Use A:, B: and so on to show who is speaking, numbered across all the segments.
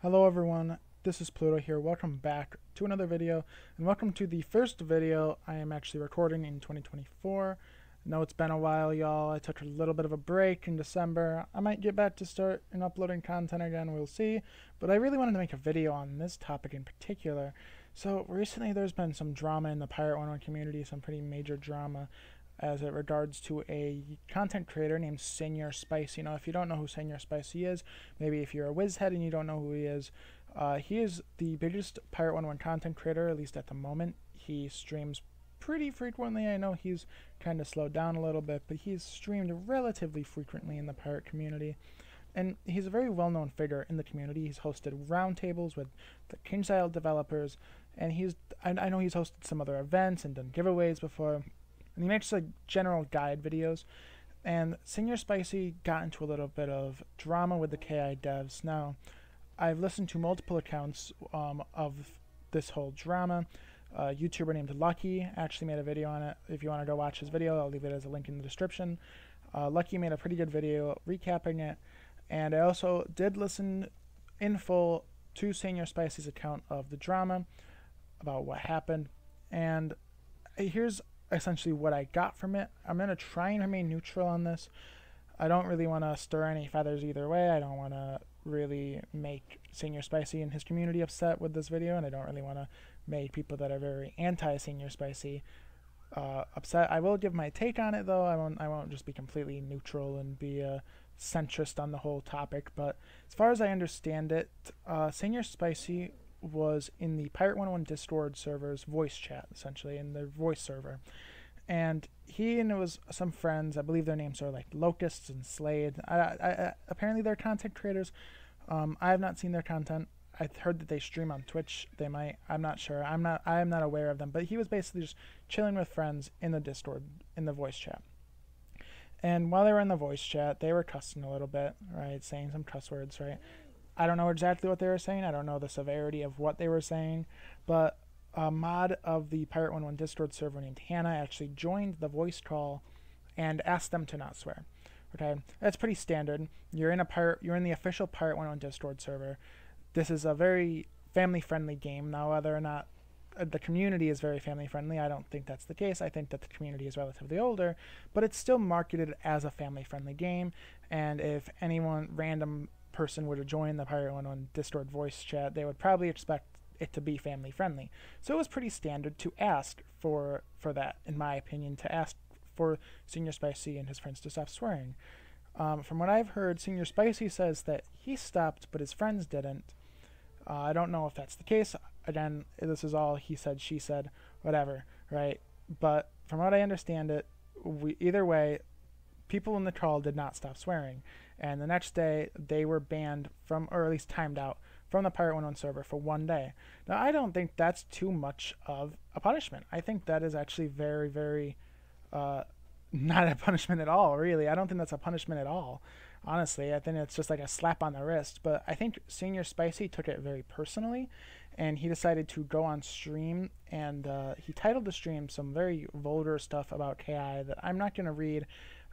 A: Hello everyone, this is Pluto here. Welcome back to another video, and welcome to the first video I am actually recording in 2024. I know it's been a while, y'all. I took a little bit of a break in December. I might get back to start and uploading content again, we'll see. But I really wanted to make a video on this topic in particular. So recently there's been some drama in the Pirate101 community, some pretty major drama as it regards to a content creator named Senior Spicy. Now, if you don't know who Senior Spicy is, maybe if you're a whizhead and you don't know who he is the biggest Pirate101 content creator, at least at the moment. He streams pretty frequently. I know he's kind of slowed down a little bit, but he's streamed relatively frequently in the pirate community. And he's a very well-known figure in the community. He's hosted roundtables with the KingStyle developers, and I know he's hosted some other events and done giveaways before. And he makes like general guide videos. And Senior Spicy got into a little bit of drama with the KI devs. Now, I've listened to multiple accounts of this whole drama. A YouTuber named Lucky actually made a video on it. If you want to go watch his video, I'll leave it as a link in the description. Lucky made a pretty good video recapping it. And I also did listen in full to Senior Spicy's account of the drama about what happened. And here's essentially what I got from it. I'm going to try and remain neutral on this. I don't really want to stir any feathers either way. I don't want to really make Senior Spicy and his community upset with this video, and I don't really want to make people that are very anti-Senior Spicy upset. I will give my take on it, though. I won't just be completely neutral and be a centrist on the whole topic. But as far as I understand it, Senior Spicy was in the Pirate101 Discord server's voice chat, essentially, in their voice server. And he and it was some friends, I believe their names are like Locusts and Slade. Apparently they're content creators. I have not seen their content. I heard that they stream on Twitch. They might. I'm not sure. I am not aware of them. But he was basically just chilling with friends in the Discord, in the voice chat. And while they were in the voice chat, they were cussing a little bit, right? Saying some cuss words, right? I don't know exactly what they were saying. I don't know the severity of what they were saying, but a mod of the Pirate101 Discord server named Hannah actually joined the voice call and asked them to not swear. Okay, that's pretty standard. You're in the official Pirate101 Discord server. This is a very family-friendly game. Now, whether or not the community is very family-friendly, I don't think that's the case. I think that the community is relatively older, but it's still marketed as a family-friendly game. And if anyone random person were to join the Pirate101 Discord voice chat, they would probably expect it to be family friendly. So it was pretty standard to ask for that, in my opinion, to ask for Senior Spicy and his friends to stop swearing. From what I've heard, Senior Spicy says that he stopped, but his friends didn't. I don't know if that's the case. Again, this is all he said, she said, whatever, right? But from what I understand it, either way, people in the call did not stop swearing. And the next day, they were banned from, or at least timed out, from the Pirate101 server for 1 day. Now, I don't think that's too much of a punishment. I think that is actually very, very not a punishment at all, really. I don't think that's a punishment at all, honestly. I think it's just like a slap on the wrist. But I think Senior Spicy took it very personally, and he decided to go on stream, and he titled the stream some very vulgar stuff about KI that I'm not going to read.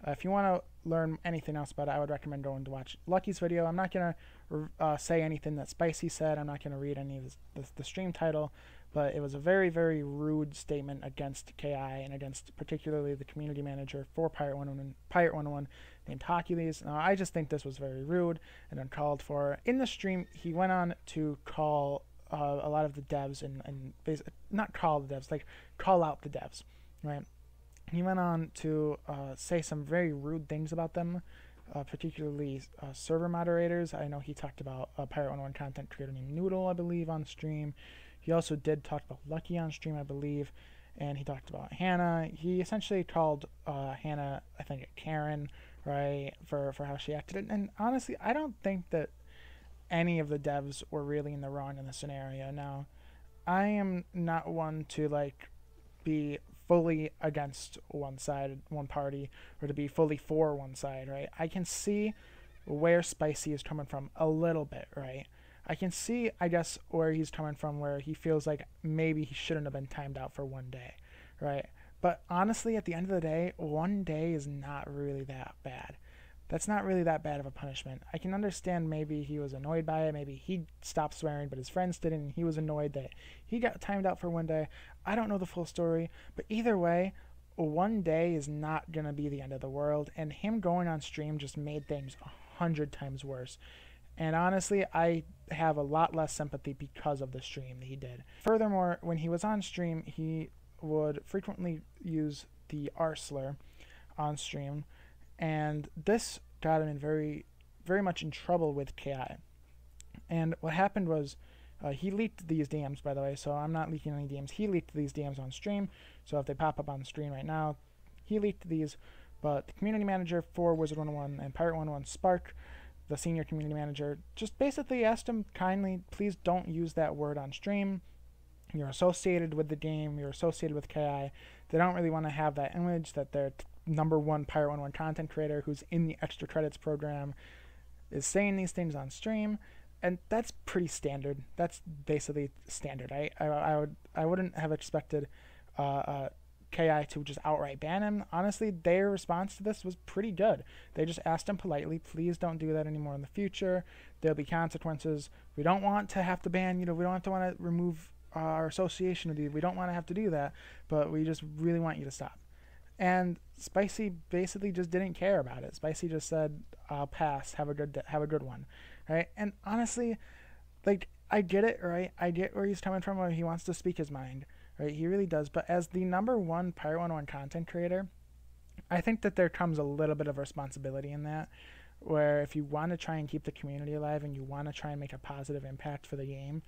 A: If you want to learn anything else about it, I would recommend going to watch Lucky's video. I'm not going to say anything that Spicy said. I'm not going to read any of the stream title, but it was a very, very rude statement against KI and against particularly the community manager for Pirate101 named Hercules. Now, I just think this was very rude and uncalled for. In the stream, he went on to call a lot of the devs and not call the devs, like call out the devs, right? He went on to say some very rude things about them, particularly server moderators. I know he talked about a Pirate101 content creator named Noodle, I believe, on stream. He also did talk about Lucky on stream, I believe, and he talked about Hannah. He essentially called Hannah, I think, Karen, right, for how she acted. And honestly, I don't think that any of the devs were really in the wrong in the scenario. Now, I am not one to, like, be fully against one side, one party, or to be fully for one side, right? I can see where Spicy is coming from a little bit, right? I can see, I guess, where he's coming from, where he feels like maybe he shouldn't have been timed out for 1 day, right? But honestly, at the end of the day, 1 day is not really that bad. that's not really that bad of a punishment. I can understand maybe he was annoyed by it, maybe he stopped swearing but his friends didn't, and he was annoyed that he got timed out for one day. I don't know the full story, but either way, one day is not going to be the end of the world, and him going on stream just made things 100 times worse. And honestly, I have a lot less sympathy because of the stream that he did. Furthermore, when he was on stream, he would frequently use the R slur on stream, and this got him in very much in trouble with KI. And what happened was, he leaked these DMs, by the way, so I'm not leaking any DMs. He leaked these DMs on stream, so if they pop up on the screen right now, he leaked these. But the community manager for Wizard101 and Pirate101 Spark, the senior community manager, just basically asked him kindly, please don't use that word on stream. You're associated with the game, you're associated with KI. They don't really want to have that image that they're #1 Pirate101 content creator who's in the extra credits program is saying these things on stream. And that's pretty standard. That's basically standard. I wouldn't have expected KI to just outright ban him. Honestly, their response to this was pretty good. They just asked him politely, please don't do that anymore in the future. There'll be consequences. We don't want to have to ban, we don't want to remove our association with you. We don't want to have to do that, but we just really want you to stop. And Spicy basically just didn't care about it. Spicy just said, "I'll pass. Have a good one," right? And honestly, like, I get it, right? I get where he's coming from, where he wants to speak his mind, right? He really does. But as the #1 Pirate101 content creator, I think that there comes a little bit of responsibility in that, where if you want to try and keep the community alive and you want to try and make a positive impact for the game,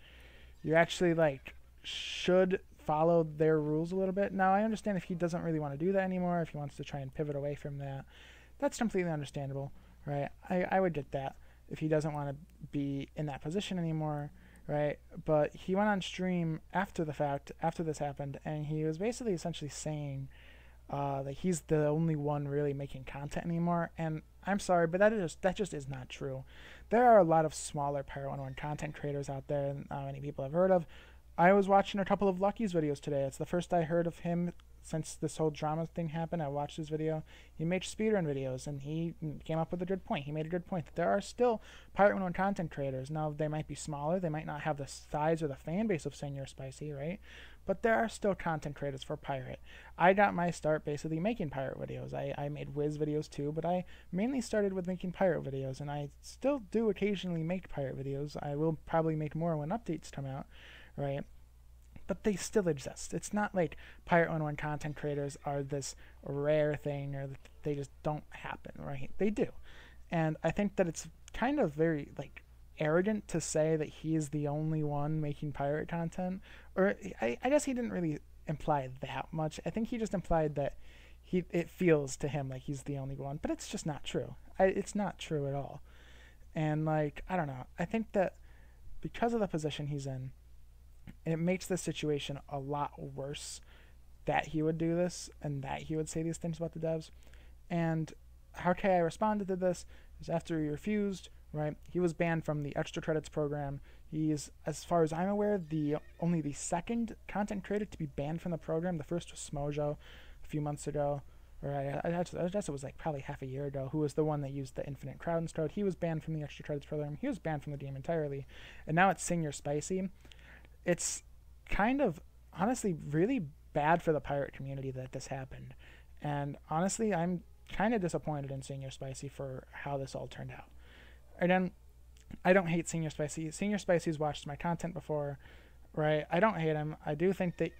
A: you actually should follow their rules a little bit. Now, I understand if he doesn't really want to do that anymore, if he wants to try and pivot away from that, that's completely understandable, right? I would get that if he doesn't want to be in that position anymore, right? But he went on stream after the fact, after this happened, and he was basically essentially saying that he's the only one really making content anymore. And I'm sorry, but that just is not true. There are a lot of smaller Pirate101 content creators out there that not many people have heard of. I was watching a couple of Lucky's videos today. It's the first I heard of him since this whole drama thing happened. I watched his video. He made speedrun videos, and he came up with a good point. He made a good point that there are still Pirate101 content creators. Now, they might be smaller. They might not have the size or the fan base of Senior Spicy, right? But there are still content creators for Pirate. I got my start basically making Pirate videos. I made Wiz videos too, but I mainly started with making Pirate videos, and I still do occasionally make Pirate videos. I will probably make more when updates come out, right? But they still exist. It's not like Pirate101 content creators are this rare thing or that they just don't happen, right? They do. And I think that it's kind of very arrogant to say that he is the only one making pirate content. Or I guess he didn't really imply that much. I think he just implied that it feels to him like he's the only one. But it's just not true. It's not true at all. And I don't know. I think that because of the position he's in, it makes the situation a lot worse that he would do this and that he would say these things about the devs. And how KI responded to this is after he refused, right? He was banned from the extra credits program. He's, as far as I'm aware, only the second content creator to be banned from the program. The first was Smojo a few months ago, or I guess it was probably half a year ago, who was the one that used the infinite crowds code. He was banned from the extra credits program. He was banned from the game entirely. And now it's Senior Spicy. It's kind of, honestly, really bad for the pirate community that this happened. And honestly, I'm kind of disappointed in Senior Spicy for how this all turned out. Again, I don't hate Senior Spicy. Senior Spicy's watched my content before, right? I don't hate him. I do think that,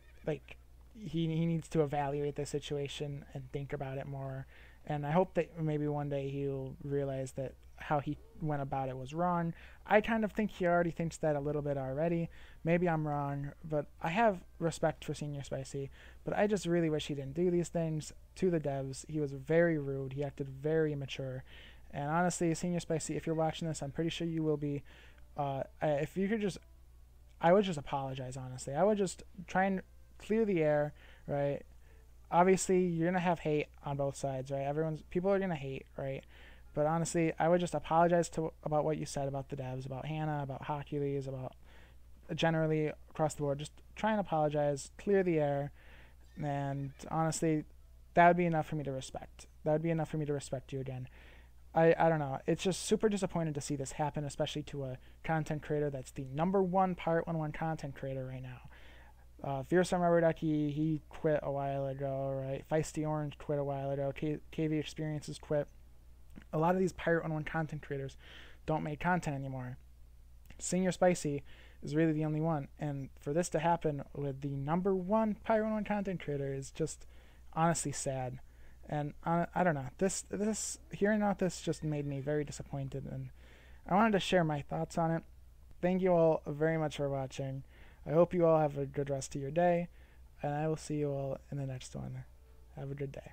A: he needs to evaluate the situation and think about it more. And I hope that maybe one day he'll realize that how he went about it was wrong. I kind of think he already thinks that a little bit already. Maybe I'm wrong, but I have respect for Senior Spicy. But I just really wish he didn't do these things to the devs. He was very rude. He acted very immature. And honestly, Senior Spicy, if you're watching this, I'm pretty sure you will be. If you could just, I would just apologize, honestly. I would just try and clear the air, right? Obviously, you're going to have hate on both sides, right? People are going to hate, right? But honestly, I would just apologize about what you said about the devs, about Hannah, about Hocules, about generally across the board. Just try and apologize, clear the air, and honestly, that would be enough for me to respect. That would be enough for me to respect you again. I don't know. It's just super disappointed to see this happen, especially to a content creator that's the #1 Pirate101 content creator right now. Fearsome Rubberducky, he quit a while ago, right? Feisty Orange quit a while ago. KV Experiences quit. A lot of these Pirate101 content creators don't make content anymore. Senior Spicy is really the only one, and for this to happen with the #1 Pirate101 content creator is just honestly sad. And I don't know, this hearing about this just made me very disappointed, and I wanted to share my thoughts on it. Thank you all very much for watching. I hope you all have a good rest of your day, and I will see you all in the next one. Have a good day.